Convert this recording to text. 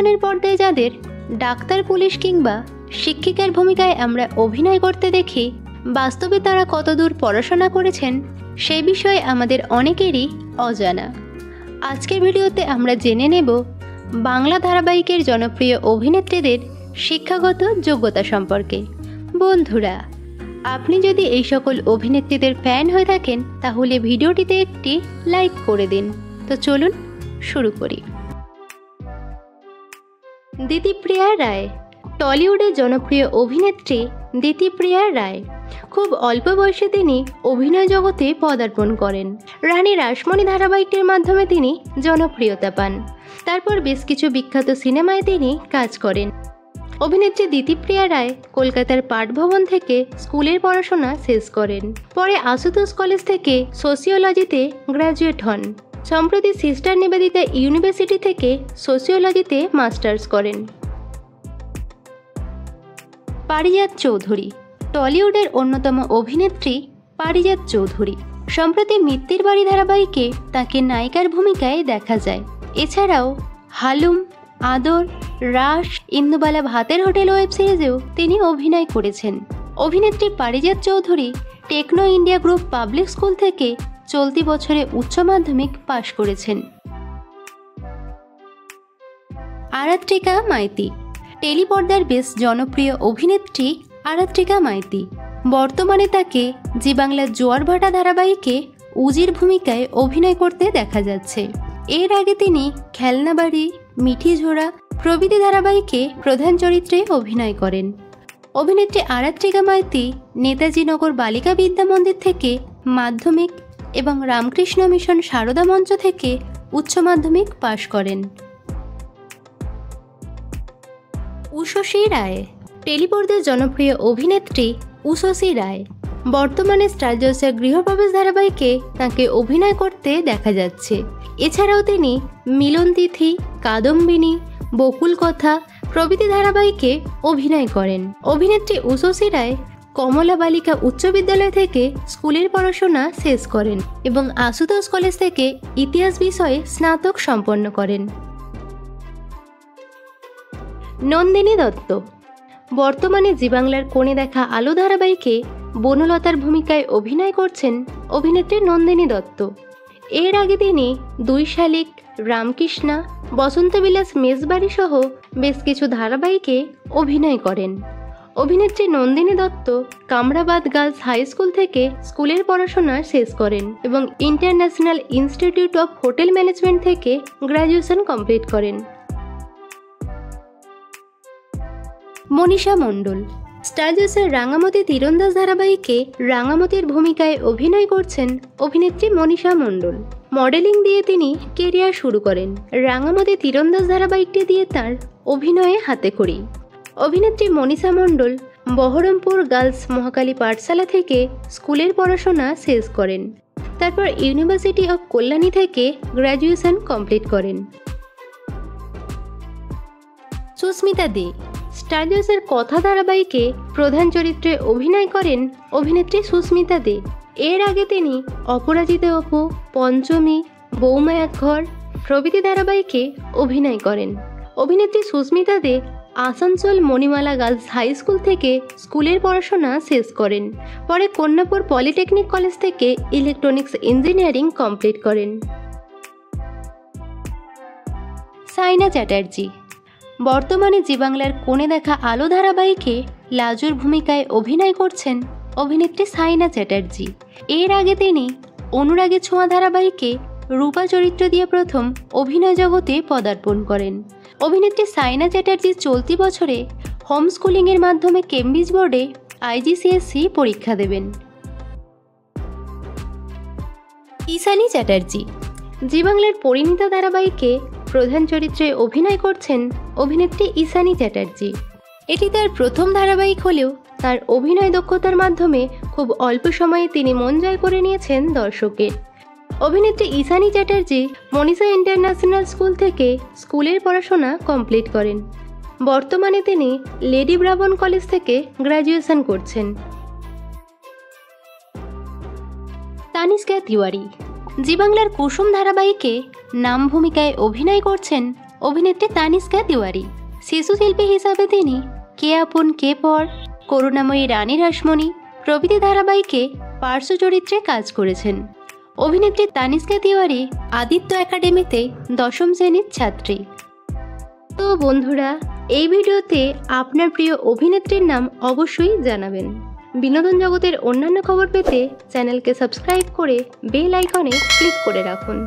টেলিভিশনের পর্দায় যাদের ডাক্তার, পুলিশ কিংবা শিক্ষিকার ভূমিকায় আমরা অভিনয় করতে দেখি, বাস্তবে তারা কতদূর পড়াশোনা করেছেন সেই বিষয়ে আমাদের অনেকেরই অজানা। আজকের ভিডিওতে আমরা জেনে নেব বাংলা ধারাবাহিকের জনপ্রিয় অভিনেত্রীদের শিক্ষাগত যোগ্যতা সম্পর্কে। বন্ধুরা, আপনি যদি এই সকল অভিনেত্রীদের ফ্যান হয়ে থাকেন তাহলে ভিডিওটিতে একটি লাইক করে দিন। তো চলুন শুরু করি। দিতিপ্রিয়া রায়। টলিউডের জনপ্রিয় অভিনেত্রী দিতিপ্রিয়া রায় খুব অল্প বয়সে তিনি অভিনয় জগতে পদার্পণ করেন। রানী রাসমণি ধারাবাহিকটির মাধ্যমে তিনি জনপ্রিয়তা পান। তারপর বেশ কিছু বিখ্যাত সিনেমায় তিনি কাজ করেন। অভিনেত্রী দিতিপ্রিয়া রায় কলকাতার পাঠভবন থেকে স্কুলের পড়াশোনা শেষ করেন। পরে আশুতোষ কলেজ থেকে সোশিওলজিতে গ্র্যাজুয়েট হন। সম্প্রতি সিস্টার নিবেদিতা ইউনিভার্সিটি থেকে সোশিওলজিতে মাস্টার্স করেন। পারিজাত চৌধুরী। টলিউডের অন্যতম অভিনেত্রী পারিজাত চৌধুরী। সম্প্রতি মিত্তির বাড়ি ধারাবাহিকে তাকে নায়িকার ভূমিকায় দেখা যায়। এছাড়াও হালুম, আদর, রাস, ইন্দুবালা ভাতের হোটেল ওয়েব সিরিজেও তিনি অভিনয় করেছেন। অভিনেত্রী Parijat Chowdhury Techno India group public school থেকে চলতি বছরে উচ্চ মাধ্যমিক পাশ করেছেন। আরাত্রিকা মাইতি। টেলিপর্দার বেশ জনপ্রিয় অভিনেত্রী আরাত্রিকা মাইতি। বর্তমানে তাকে জি বাংলার জোয়ার ভাটা ধারাবাহিকে উজির ভূমিকায় অভিনয় করতে দেখা যাচ্ছে। এর আগে তিনি খেলনাবাড়ি, মিঠি ঝোড়া প্রভৃতি ধারাবাহিকে প্রধান চরিত্রে অভিনয় করেন। অভিনেত্রী আরাত্রিকা মাইতি নেতাজি নগর বালিকা বিদ্যা মন্দির থেকে মাধ্যমিক এবং রামকৃষ্ণ মিশন সারদা মঞ্চ থেকে উচ্চ মাধ্যমিক পাশ করেন। উষসী রায়। টেলিপর্দার জনপ্রিয় অভিনেত্রী উষসী রায়। বর্তমানে স্টার জলসার গৃহপ্রবেশ ধারাবাহিকে তাকে অভিনয় করতে দেখা যাচ্ছে। এছাড়াও তিনি মিলন তিথি, কাদম্বিনী, বকুল কথা প্রভৃতি ধারাবাহিকে অভিনয় করেন। অভিনেত্রী উষসী রায় কমলা বালিকা উচ্চ বিদ্যালয় থেকে স্কুলের পড়াশোনা শেষ করেন এবং আশুতোষ কলেজ থেকে ইতিহাস বিষয়ে স্নাতক সম্পন্ন করেন। নন্দিনী দত্ত। বর্তমানে জি বাংলার কোণে দেখা আলো ধারাবাহিকে বনলতার ভূমিকায় অভিনয় করছেন অভিনেত্রী নন্দিনী দত্ত। এর আগে তিনি দুই শালিক, রামকৃষ্ণা, বসন্তবিলাস মেজবাড়ি সহ বেশ কিছু ধারাবাহিকে অভিনয় করেন। অভিনেত্রী Nandini Dutta Kamrabad girls high school থেকে স্কুলের পড়াশোনা শেষ করেন এবং international institute of hotel management থেকে গ্র্যাজুয়েশন কমপ্লিট করেন। মনীষা মণ্ডল। স্টার জলসার রাঙামতি তীরন্দাজ ধারাবাহিকে রাঙামতির ভূমিকায় অভিনয় করছেন অভিনেত্রী মনীষা মণ্ডল। মডেলিং দিয়ে তিনি কেরিয়ার শুরু করেন। রাঙামতি তীরন্দাজ ধারাবাহিকটি দিয়ে তার অভিনয়ে হাতেখড়ি। অভিনেত্রী মনীষা মণ্ডল বহরমপুর গার্লস মহাকালী পাঠশালা থেকে স্কুলের পড়াশোনা শেষ করেন। তারপর ইউনিভার্সিটি অফ কল্যাণী থেকে গ্র্যাজুয়েশন কমপ্লিট করেন। সুস্মিতা দে। স্টার জলসার কথা ধারাবাহিকে প্রধান চরিত্রে অভিনয় করেন অভিনেত্রী সুস্মিতা দে। এর আগে তিনি অপরাজিতা অপু, পঞ্চমী, বৌমা এক ঘর প্রভৃতি ধারাবাহিকে অভিনয় করেন। অভিনেত্রী Susmita Dey Asansol Manimala girls high school থেকে স্কুলের পড়াশোনা শেষ করেন। পরে কন্যাপুর পলিটেকনিক কলেজ থেকে ইলেকট্রনিক্স ইঞ্জিনিয়ারিং কমপ্লিট করেন। সাইনা চ্যাটার্জি। বর্তমানে জি বাংলার কোণে দেখা আলো ধারাবাহিকে লাজুর ভূমিকায় অভিনয় করছেন অভিনেত্রী সাইনা চ্যাটার্জি। এর আগে তিনি অনুরাগী ছোঁয়া ধারাবাহিকে রূপা চরিত্র দিয়ে প্রথম অভিনয় জগতে পদার্পণ করেন। অভিনেত্রী সাইনা চ্যাটার্জি চলতি বছরে হোম স্কুলিংয়ের মাধ্যমে কেমব্রিজ বোর্ডে IGCSE পরীক্ষা দেবেন। ঈশানী চ্যাটার্জি। জি বাংলার পরিণীতা ধারাবাহিকে প্রধান চরিত্রে অভিনয় করছেন অভিনেত্রী ঈশানী চ্যাটার্জি। এটি তার প্রথম ধারাবাহিক হলেও তার অভিনয় দক্ষতার মাধ্যমে খুব অল্প সময়ে তিনি মন জয় করে নিয়েছেন দর্শকের। অভিনেত্রী ঈশানী চ্যাটার্জি মনীষা ইন্টারন্যাশনাল স্কুল থেকে স্কুলের পড়াশোনা কমপ্লিট করেন। বর্তমানে তিনি লেডি ব্রাবন কলেজ থেকে গ্র্যাজুয়েশন করছেন। তানিষ্কা তিওয়ারি। জি বাংলার কুসুম ধারাবাহিকে নাম ভূমিকায় অভিনয় করছেন অভিনেত্রী তানিষ্কা তিওয়ারি। শিশু শিল্পী হিসাবে তিনি কে আপন কে পর, করুণাময়ী রানী রাসমণি প্রভৃতি ধারাবাহিকে পার্শ্ব চরিত্রে কাজ করেছেন। অভিনেত্রী তানিষ্কা তিওয়ারি আদিত্য একাডেমিতে 10ম শ্রেণীর ছাত্রী। তো বন্ধুরা, এই ভিডিওতে আপনার প্রিয় অভিনেত্রীর নাম অবশ্যই জানাবেন। বিনোদন জগতের অন্যান্য খবর পেতে চ্যানেলকে সাবস্ক্রাইব করে বেল আইকনে ক্লিক করে রাখুন।